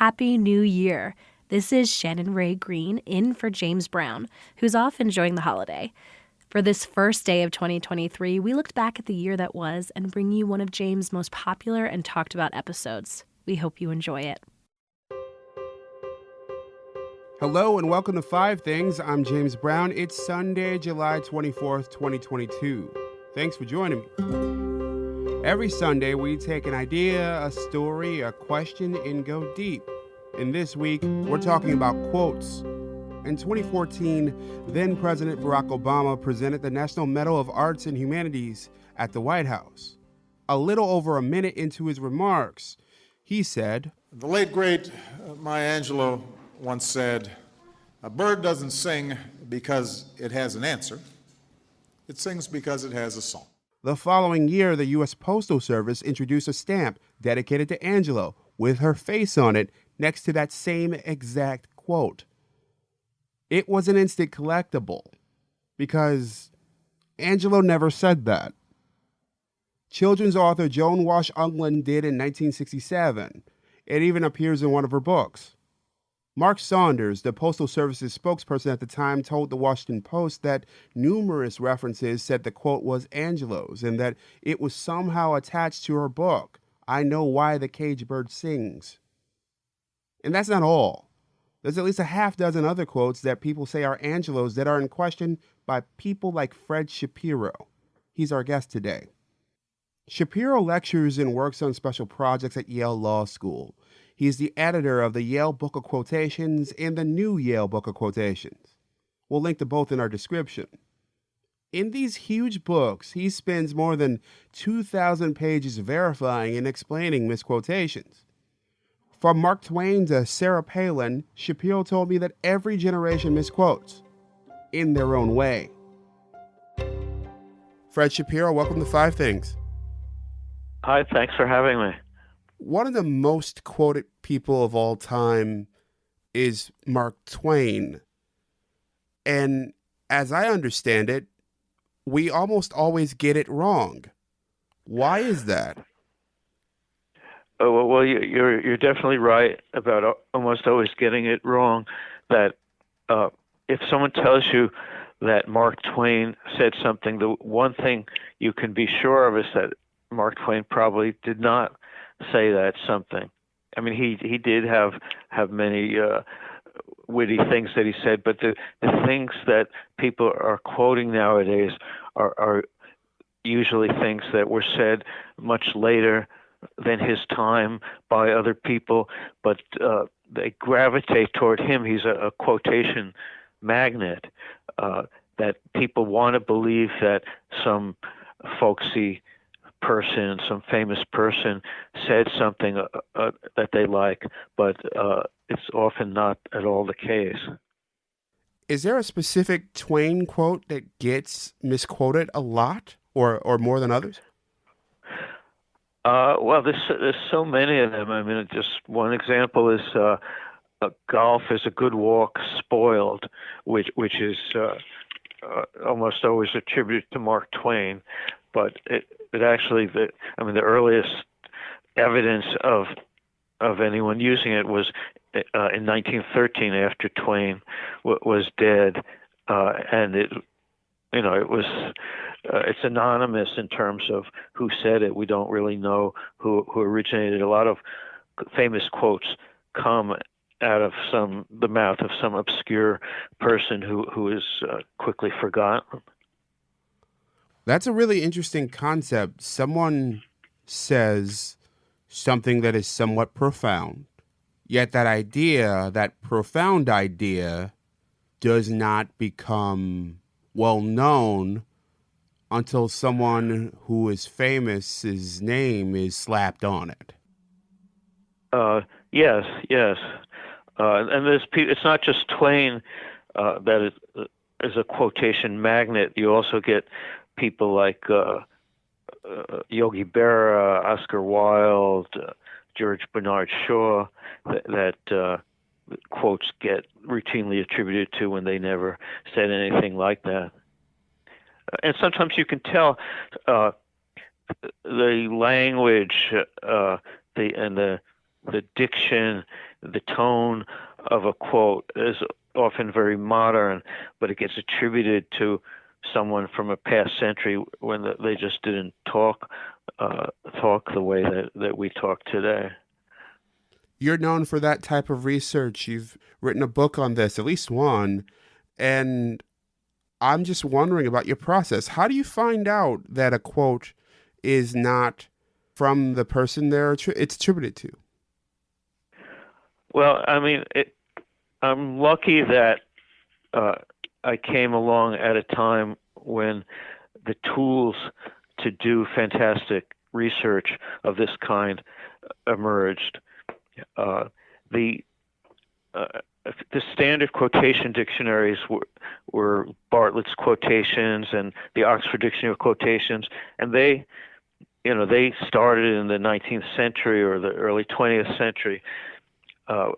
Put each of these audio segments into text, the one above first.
Happy New Year. This is Shannon Ray Green in for James Brown, who's off enjoying the holiday. For this first day of 2023, we looked back at the year that was and bring you one of James' most popular and talked about episodes. We hope you enjoy it. Hello and welcome to Five Things. I'm James Brown. It's Sunday, July 24th, 2022. Thanks for joining me. Every Sunday, we take an idea, a story, a question, and go deep. And this week, we're talking about quotes. In 2014, then-President Barack Obama presented the National Medal of Arts and Humanities at the White House. A little over a minute into his remarks, he said, The late, great Maya Angelou once said, "A bird doesn't sing because it has an answer. It sings because it has a song." The following year, the U.S. Postal Service introduced a stamp dedicated to Angelou with her face on it next to that same exact quote. It was an instant collectible because Angelou never said that. Children's author Joan Wash Unglin did in 1967. It even appears in one of her books. Mark Saunders, the Postal Service's spokesperson at the time, told the Washington Post that numerous references said the quote was Angelou's and that it was somehow attached to her book, I Know Why the Caged Bird Sings. And that's not all. There's at least a half dozen other quotes that people say are Angelou's that are in question by people like Fred Shapiro. He's our guest today. Shapiro lectures and works on special projects at Yale Law School. He's the editor of the Yale Book of Quotations and the New Yale Book of Quotations. We'll link to both in our description. In these huge books, he spends more than 2,000 pages verifying and explaining misquotations. From Mark Twain to Sarah Palin, Shapiro told me that every generation misquotes in their own way. Fred Shapiro, welcome to Five Things. Hi, thanks for having me. One of the most quoted people of all time is Mark Twain. And as I understand it, we almost always get it wrong. Why is that? Oh, well, you're definitely right about almost always getting it wrong. That if someone tells you that Mark Twain said something, the one thing you can be sure of is that Mark Twain probably did not say that something. I mean, he did have many witty things that he said, but the things that people are quoting nowadays are usually things that were said much later than his time by other people, but they gravitate toward him. He's a quotation magnet, that people want to believe that some folksy person, some famous person said something that they like, but it's often not at all the case. Is there a specific Twain quote that gets misquoted a lot or more than others? Well, there's so many of them. I mean, just one example is golf is a good walk spoiled, which is almost always attributed to Mark Twain, but it actually, the earliest evidence of anyone using it was in 1913 after Twain was dead, and it was it's anonymous in terms of who said it. We don't really know who originated. A lot of famous quotes come out of the mouth of some obscure person who is quickly forgotten. That's a really interesting concept. Someone says something that is somewhat profound, yet that profound idea does not become well known until someone who is famous's name is slapped on it. Yes. And it's not just Twain that is a quotation magnet. You also get people like Yogi Berra, Oscar Wilde, George Bernard Shaw, that quotes get routinely attributed to when they never said anything like that. And sometimes you can tell the language, the the diction, the tone of a quote is often very modern, but it gets attributed to someone from a past century when they just didn't talk the way that we talk today. You're known for that type of research. You've written a book on this, at least one, and I'm just wondering about your process. How do you find out that a quote is not from the person it's attributed to? Well, I mean, I'm lucky that I came along at a time when the tools to do fantastic research of this kind emerged. The standard quotation dictionaries were Bartlett's quotations and the Oxford Dictionary of Quotations, and they started in the 19th century or the early 20th century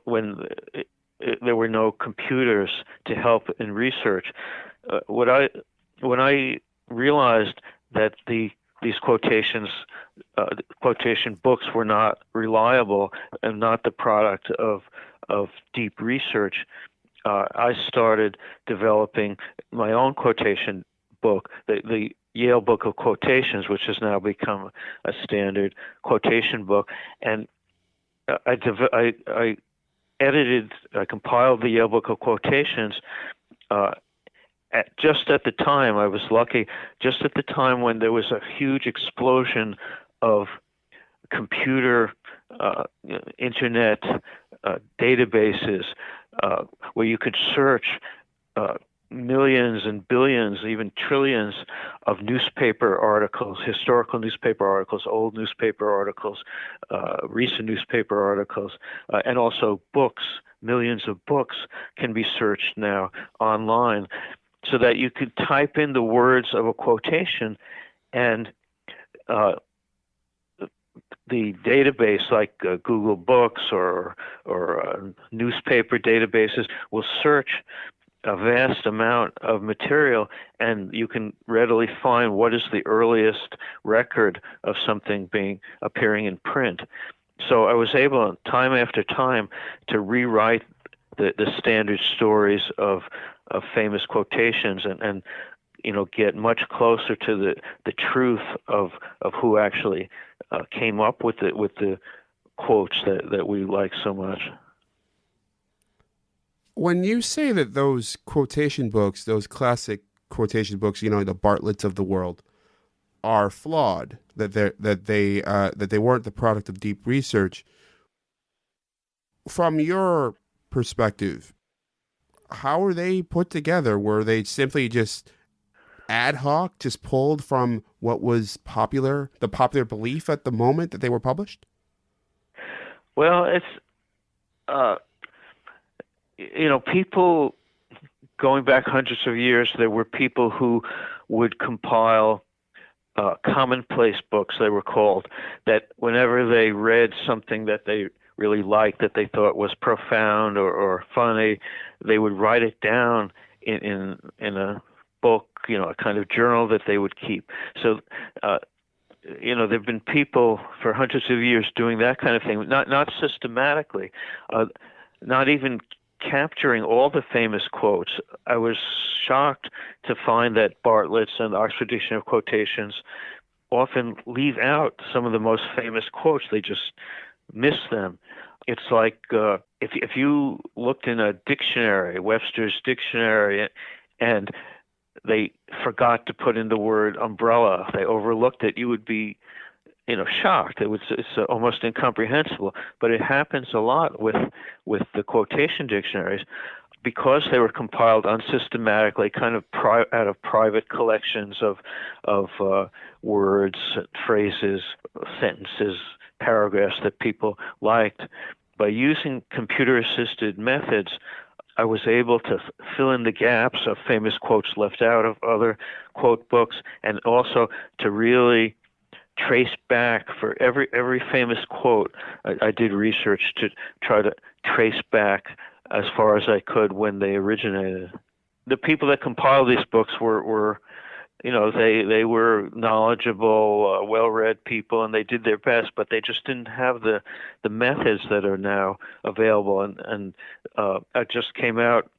when there were no computers to help in research. When I realized that these quotation books were not reliable and not the product of deep research, I started developing my own quotation book, the Yale Book of Quotations, which has now become a standard quotation book. And I compiled the Yale Book of Quotations just at the time. I was lucky, just at the time when there was a huge explosion of computer, internet databases where you could search millions and billions, even trillions of newspaper articles, historical newspaper articles, old newspaper articles, recent newspaper articles, and also books. Millions of books can be searched now online, so that you could type in the words of a quotation, and the database like Google Books or newspaper databases will search a vast amount of material, and you can readily find what is the earliest record of something appearing in print. So I was able, time after time, to rewrite the standard stories of famous quotations and get much closer to the truth of who actually came up with the quotes that we like so much. When you say that those quotation books, those classic quotation books, the Bartletts of the world, are flawed, that they weren't the product of deep research, from your perspective, how were they put together? Were they simply just ad hoc, just pulled from what was popular, the popular belief at the moment that they were published? Well, it's people going back hundreds of years, there were people who would compile commonplace books, they were called, that whenever they read something that they really liked, that they thought was profound or funny, they would write it down in a book, a kind of journal that they would keep. So, there've been people for hundreds of years doing that kind of thing, not systematically, not even capturing all the famous quotes. I was shocked to find that Bartlett's and the Oxford Dictionary of Quotations often leave out some of the most famous quotes. They just miss them. It's like if you looked in a dictionary, Webster's dictionary, and they forgot to put in the word umbrella, they overlooked it, you would be shocked. It's almost incomprehensible. But it happens a lot with the quotation dictionaries, because they were compiled unsystematically, kind of out of private collections of words, phrases, sentences, paragraphs that people liked. By using computer-assisted methods, I was able to fill in the gaps of famous quotes left out of other quote books, and also to really trace back for every famous quote. I did research to try to trace back as far as I could when they originated. The people that compiled these books were they were knowledgeable, well-read people, and they did their best, but they just didn't have the methods that are now available. And I just came out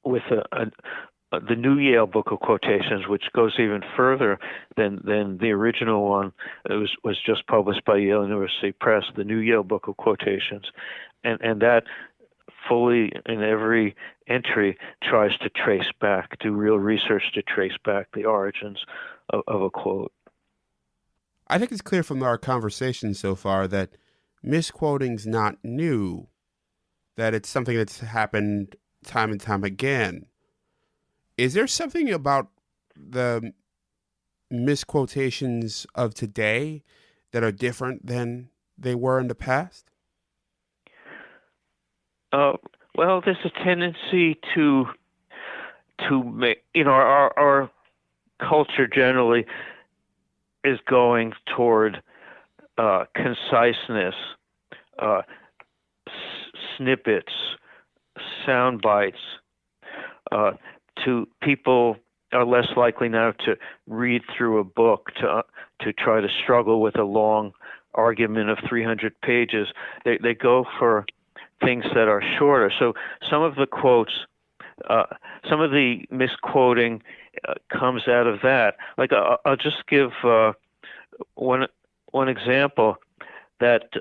with the new Yale Book of Quotations, which goes even further than the original one. It was just published by Yale University Press, the new Yale Book of Quotations, and that fully in every entry tries to trace back, do real research to trace back the origins of a quote. I think it's clear from our conversation so far that misquoting's not new, that it's something that's happened time and time again. Is there something about the misquotations of today that are different than they were in the past? Well, there's a tendency to make, our culture generally is going toward conciseness, snippets, sound bites. To people are less likely now to read through a book to try to struggle with a long argument of 300 pages. They go for things that are shorter. So some of the quotes, some of the misquoting comes out of that. Like I'll just give one example that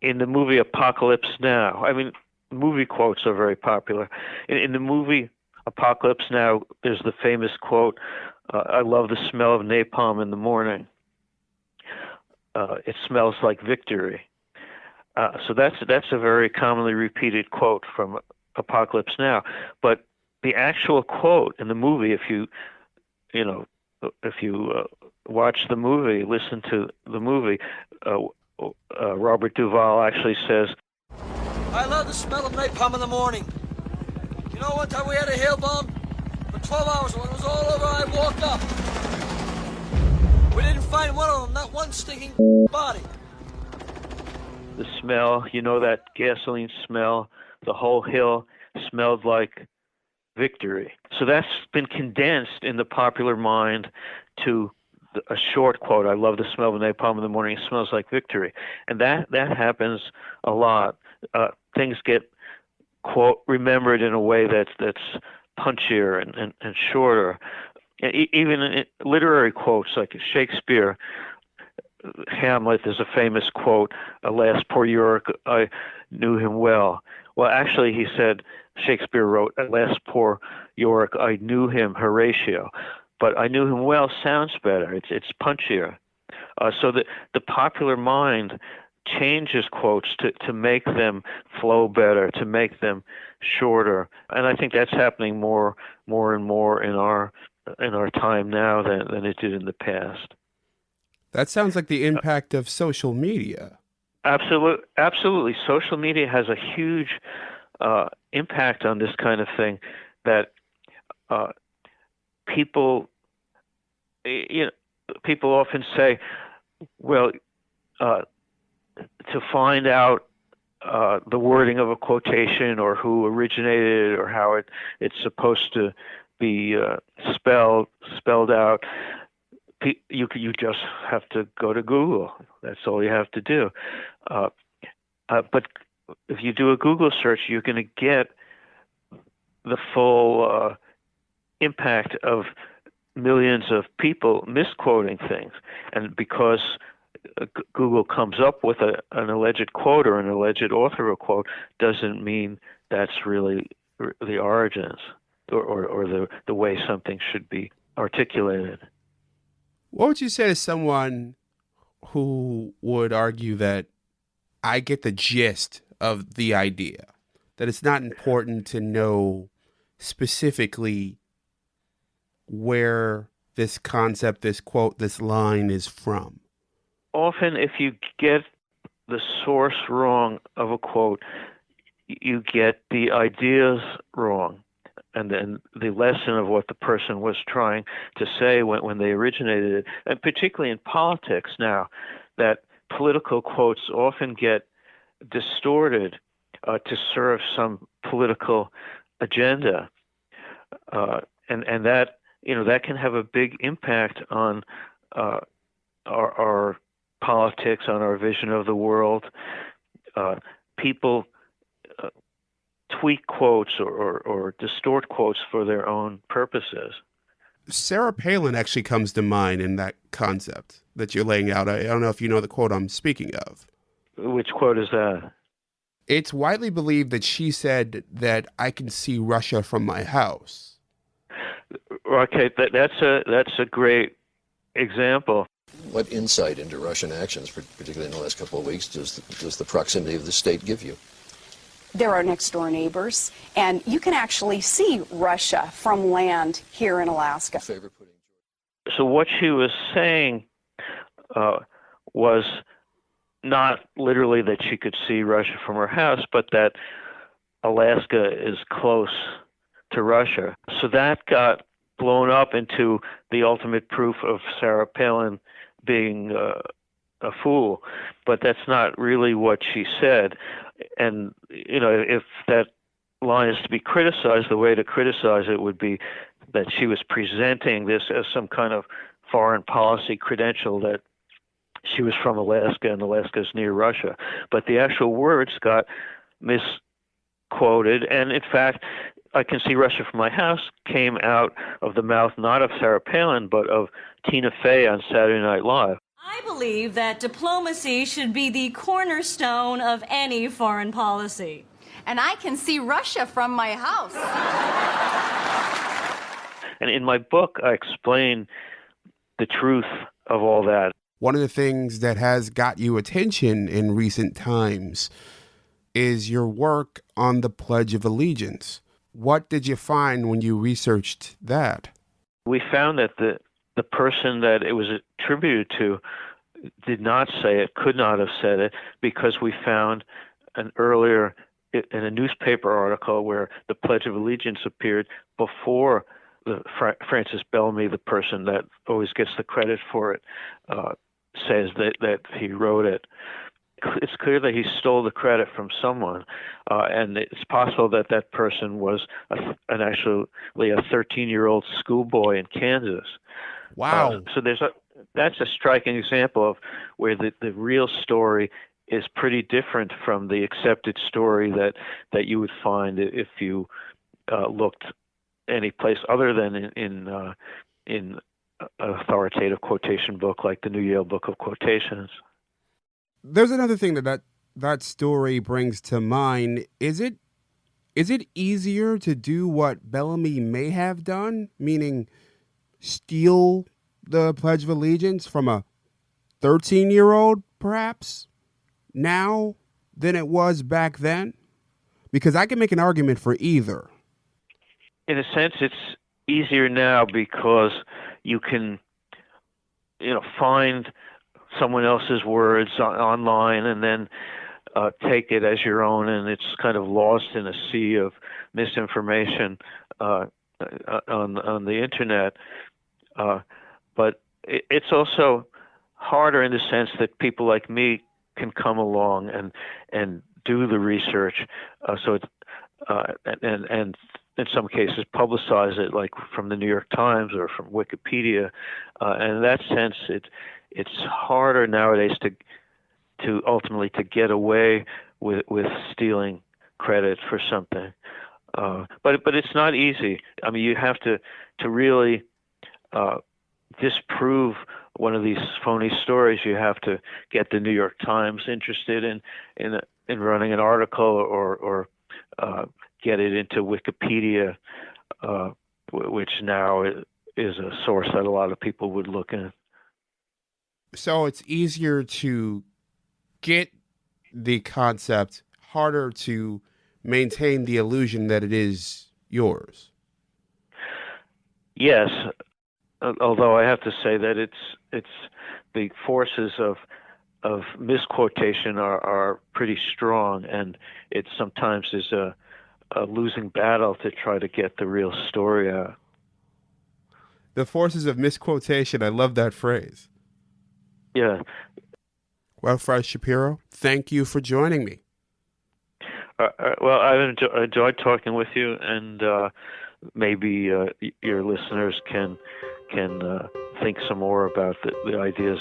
in the movie Apocalypse Now. I mean, movie quotes are very popular. In the movie Apocalypse Now, there's the famous quote, "I love the smell of napalm in the morning. It smells like victory." So that's a very commonly repeated quote from Apocalypse Now. But the actual quote in the movie, if you watch the movie, listen to the movie, Robert Duvall actually says, "I love the smell of napalm in the morning. You know, one time we had a hail bomb for 12 hours. When it was all over, I walked up. We didn't find one of them, not one stinking body." The smell, that gasoline smell, the whole hill smelled like victory. So that's been condensed in the popular mind to a short quote, "I love the smell of napalm in the morning, it smells like victory." And that happens a lot. Things get, quote, remembered in a way that's punchier and shorter. Even in literary quotes like Shakespeare, Hamlet, there's a famous quote, "Alas, poor Yorick, I knew him well." Well, actually, he said, Shakespeare wrote, "Alas, poor Yorick, I knew him, Horatio." But "I knew him well" sounds better. It's punchier. So the popular mind changes quotes to make them flow better, to make them shorter. And I think that's happening more and more in our time now than it did in the past. That sounds like the impact of social media. Absolutely. Social media has a huge impact on this kind of thing, that people often say, well, to find out the wording of a quotation or who originated it or how it's supposed to be spelled out, you just have to go to Google. That's all you have to do. But if you do a Google search, you're going to get the full impact of millions of people misquoting things. And because Google comes up with an alleged quote or an alleged author of a quote, doesn't mean that's really the origins or the way something should be articulated. What would you say to someone who would argue that I get the gist of the idea, that it's not important to know specifically where this concept, this quote, this line is from? Often, if you get the source wrong of a quote, you get the ideas wrong, and then the lesson of what the person was trying to say when they originated it. And particularly in politics now, that political quotes often get distorted to serve some political agenda, and that that can have a big impact on our politics, on our vision of the world. People tweak quotes or distort quotes for their own purposes. Sarah Palin actually comes to mind in that concept that you're laying out. I don't know if you know the quote I'm speaking of. Which quote is that? It's widely believed that she said that I can see Russia from my house. Okay, that's a great example. What insight into Russian actions, particularly in the last couple of weeks, does the proximity of the state give you? They're our next door neighbors, and you can actually see Russia from land here in Alaska. Favorite pudding. So what she was saying was not literally that she could see Russia from her house, but that Alaska is close to Russia. So that got blown up into the ultimate proof of Sarah Palin being a fool, but that's not really what she said. And, if that line is to be criticized, the way to criticize it would be that she was presenting this as some kind of foreign policy credential that she was from Alaska and Alaska's near Russia. But the actual words got misquoted. And in fact, I can see Russia from my house came out of the mouth not of Sarah Palin, but of Tina Fey on Saturday Night Live. I believe that diplomacy should be the cornerstone of any foreign policy. And I can see Russia from my house. And in my book, I explain the truth of all that. One of the things that has got you attention in recent times is your work on the Pledge of Allegiance. What did you find when you researched that? We found that the person that it was attributed to did not say it, could not have said it, because we found an earlier in a newspaper article where the Pledge of Allegiance appeared before Francis Bellamy, the person that always gets the credit for it, says that he wrote it. It's clear that he stole the credit from someone, and it's possible that person was actually a 13-year-old schoolboy in Kansas. Wow. So that's a striking example of where the real story is pretty different from the accepted story that you would find if you looked any place other than in an authoritative quotation book like the New Yale Book of Quotations. There's another thing that story brings to mind. Is it easier to do what Bellamy may have done, meaning steal the Pledge of Allegiance from a 13-year-old, perhaps, now than it was back then? Because I can make an argument for either. In a sense, it's easier now because you can, find someone else's words online and then take it as your own, and it's kind of lost in a sea of misinformation on the internet. But it's also harder in the sense that people like me can come along and do the research. So it's and in some cases publicize it, like from the New York Times or from Wikipedia. And in that sense, it's harder nowadays to ultimately to get away with stealing credit for something. But it's not easy. I mean, you have to really disprove one of these phony stories. You have to get the New York Times interested in running an article or get it into Wikipedia, which now is a source that a lot of people would look in. So it's easier to get the concept, harder to maintain the illusion that it is yours. Yes, although I have to say that it's the forces of misquotation are pretty strong, and it sometimes is a losing battle to try to get the real story out. The forces of misquotation. I love that phrase. Yeah. Well, Fred Shapiro, thank you for joining me. Well, I've enjoyed talking with you, and maybe your listeners can think some more about the ideas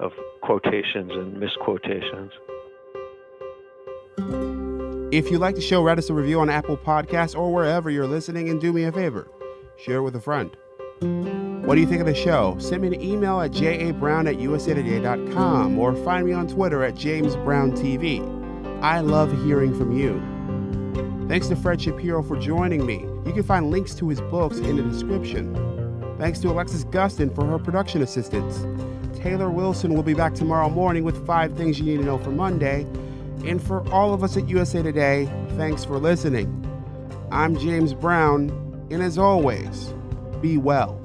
of quotations and misquotations. If you like the show, write us a review on Apple Podcasts or wherever you're listening, and do me a favor, share it with a friend. What do you think of the show? Send me an email at jabrown@usatoday.com or find me on Twitter at JamesBrownTV. I love hearing from you. Thanks to Fred Shapiro for joining me. You can find links to his books in the description. Thanks to Alexis Gustin for her production assistance. Taylor Wilson will be back tomorrow morning with 5 things you need to know for Monday. And for all of us at USA Today, thanks for listening. I'm James Brown, and as always, be well.